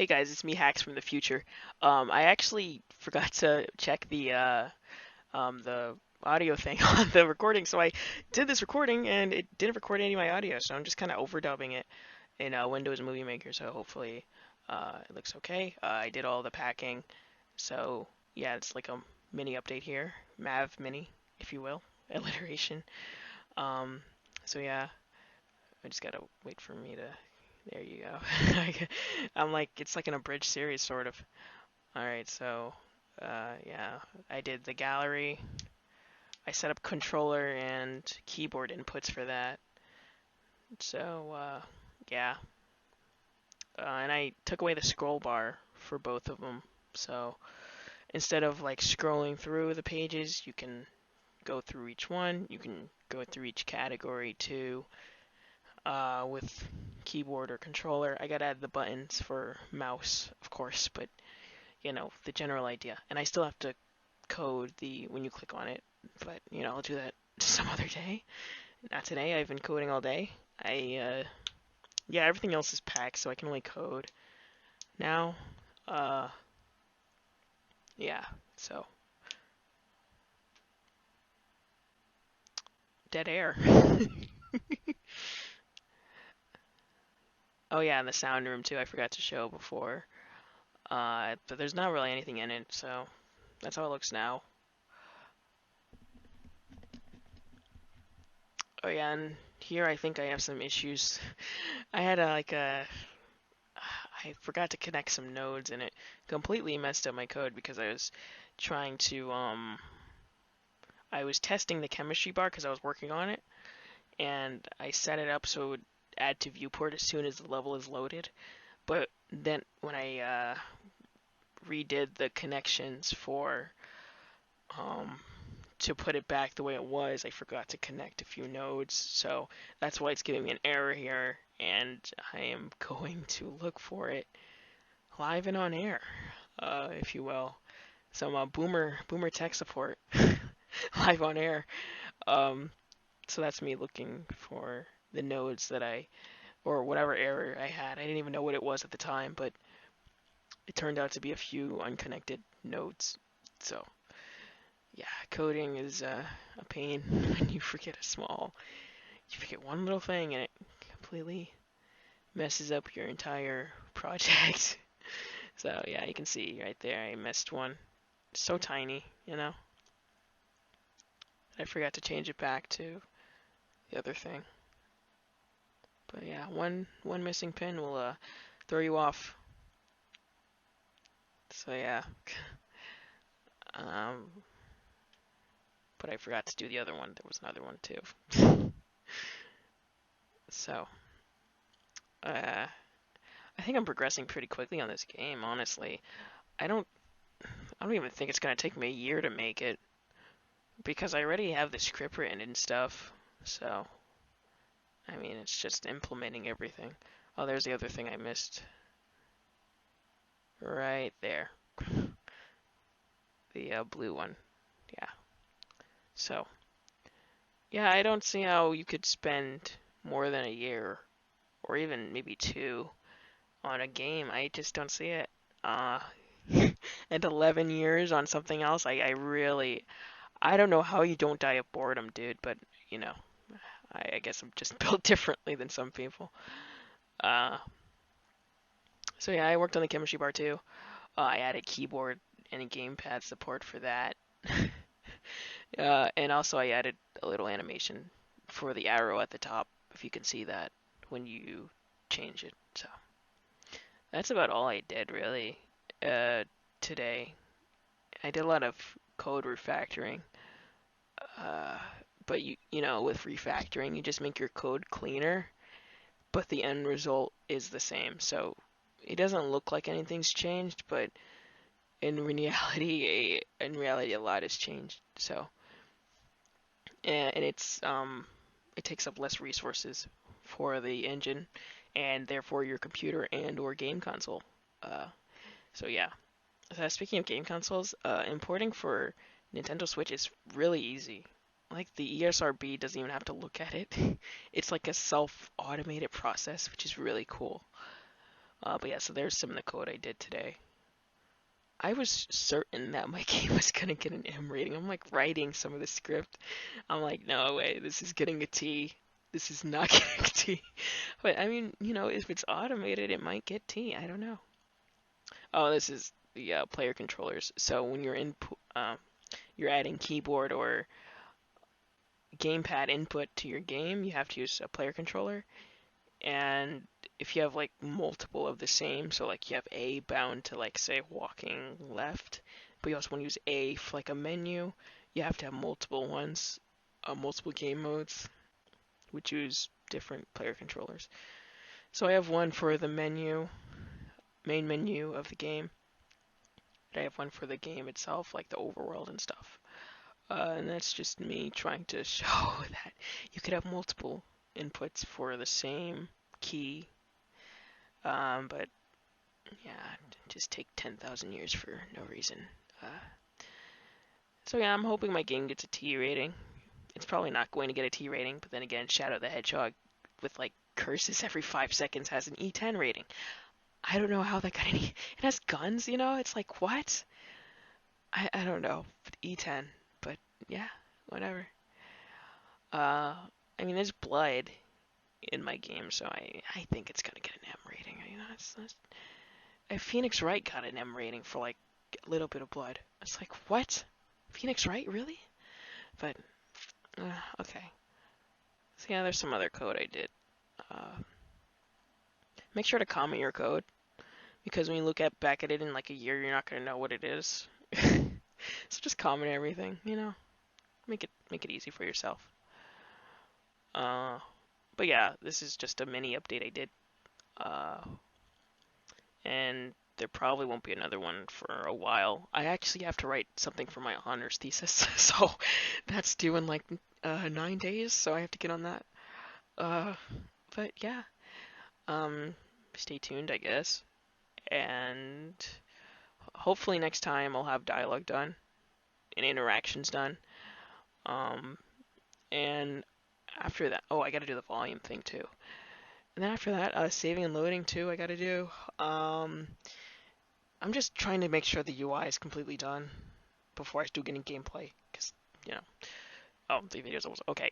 Hey guys, it's me Hacks from the future. I actually forgot to check the audio thing on the recording, so I did this recording and it didn't record any of my audio, so I'm just kind of overdubbing it in Windows Movie Maker. So hopefully it looks okay. I did all the packing, so yeah, it's like a mini update here, Mav Mini, if you will, alliteration. Um, so yeah, I just gotta wait for me to. There you go. I'm like, it's like an abridged series, sort of. Alright, so, yeah, I did the gallery. I set up controller and keyboard inputs for that. So, yeah. And I took away the scroll bar for both of them. So, instead of like scrolling through the pages, you can go through each one. You can go through each category too. With keyboard or controller. I gotta add the buttons for mouse, of course, but the general idea. And I still have to code the when you click on it, but I'll do that some other day. Not today. I've been coding all day. Yeah, everything else is packed, so I can only code now. Uh, yeah. So dead air. Oh yeah, and the sound room too. I forgot to show before. But there's not really anything in it, so that's how it looks now. Oh yeah, and here I think I have some issues. I had I forgot to connect some nodes and it completely messed up my code because I was trying to I was testing the chemistry bar because I was working on it and I set it up so it would add to viewport as soon as the level is loaded. But then when I redid the connections for um, to put it back the way it was, I forgot to connect a few nodes, so that's why it's giving me an error here, and I am going to look for it live and on air, if you will. Some boomer tech support live on air. Um, so that's me looking for the nodes that or whatever error I had. I didn't even know what it was at the time, but it turned out to be a few unconnected nodes. So yeah, coding is a pain when you forget you forget one little thing and it completely messes up your entire project. So yeah, you can see right there I missed one. It's so tiny. I forgot to change it back to the other thing. But yeah, one missing pin will throw you off. So yeah. Um, but I forgot to do the other one. There was another one too. So, I think I'm progressing pretty quickly on this game, honestly. I don't I don't even think it's gonna take me a year to make it because I already have the script written and stuff. So, I mean, it's just implementing everything. Oh, there's the other thing I missed. Right there. The blue one. Yeah. So, yeah, I don't see how you could spend more than a year or even maybe two on a game. I just don't see it. Uh, and 11 years on something else, I don't know how you don't die of boredom, dude, but, you know, I guess I'm just built differently than some people. Uh, so yeah, I worked on the chemistry bar too. I added keyboard and gamepad support for that. And also I added a little animation for the arrow at the top, if you can see that when you change it. So that's about all I did really today. I did a lot of code refactoring. Uh, but with refactoring, you just make your code cleaner, but the end result is the same. So it doesn't look like anything's changed, but in reality, a lot has changed. So, and it takes up less resources for the engine, and therefore your computer and/or game console. Uh, so yeah. Speaking of game consoles, importing for Nintendo Switch is really easy. Like the ESRB doesn't even have to look at it. It's like a self-automated process, which is really cool. But yeah, so there's some of the code I did today. I was certain that my game was gonna get an M rating. I'm like writing some of the script. I'm like, no way, this is getting a T. This is not getting a T. But I mean, if it's automated, it might get T. I don't know. Oh, this is the player controllers. So when you're adding keyboard or gamepad input to your game, you have to use a player controller. And if you have like multiple of the same, so like you have A bound to like say walking left, but you also want to use A for like a menu, you have to have multiple ones, multiple game modes, which use different player controllers. So I have one for the main menu of the game, and I have one for the game itself, like the overworld and stuff. And that's just me trying to show that you could have multiple inputs for the same key. But yeah, just take 10,000 years for no reason. Uh, so yeah, I'm hoping my game gets a T rating. It's probably not going to get a T rating, but then again, Shadow the Hedgehog with like curses every 5 seconds has an E10 rating. I don't know how that got any. It has guns, It's like what? I don't know. E10, but yeah, whatever. Uh, I mean, there's blood in my game, so I think it's gonna get an M rating. Phoenix Wright got an M rating for like a little bit of blood. It's like what? Phoenix Wright really? But okay. So yeah, there's some other code I did. Make sure to comment your code because when you look back at it in like a year, you're not gonna know what it is. So just comment everything, Make it easy for yourself. But yeah, this is just a mini update I did. And there probably won't be another one for a while. I actually have to write something for my honors thesis, so that's due in like 9 days, so I have to get on that. But yeah, stay tuned, I guess. And hopefully next time I'll have dialogue done and interactions done. And after that, oh, I gotta do the volume thing too. And then after that, saving and loading too, I gotta do. I'm just trying to make sure the UI is completely done before I do any gameplay, because, oh, the video's almost, okay,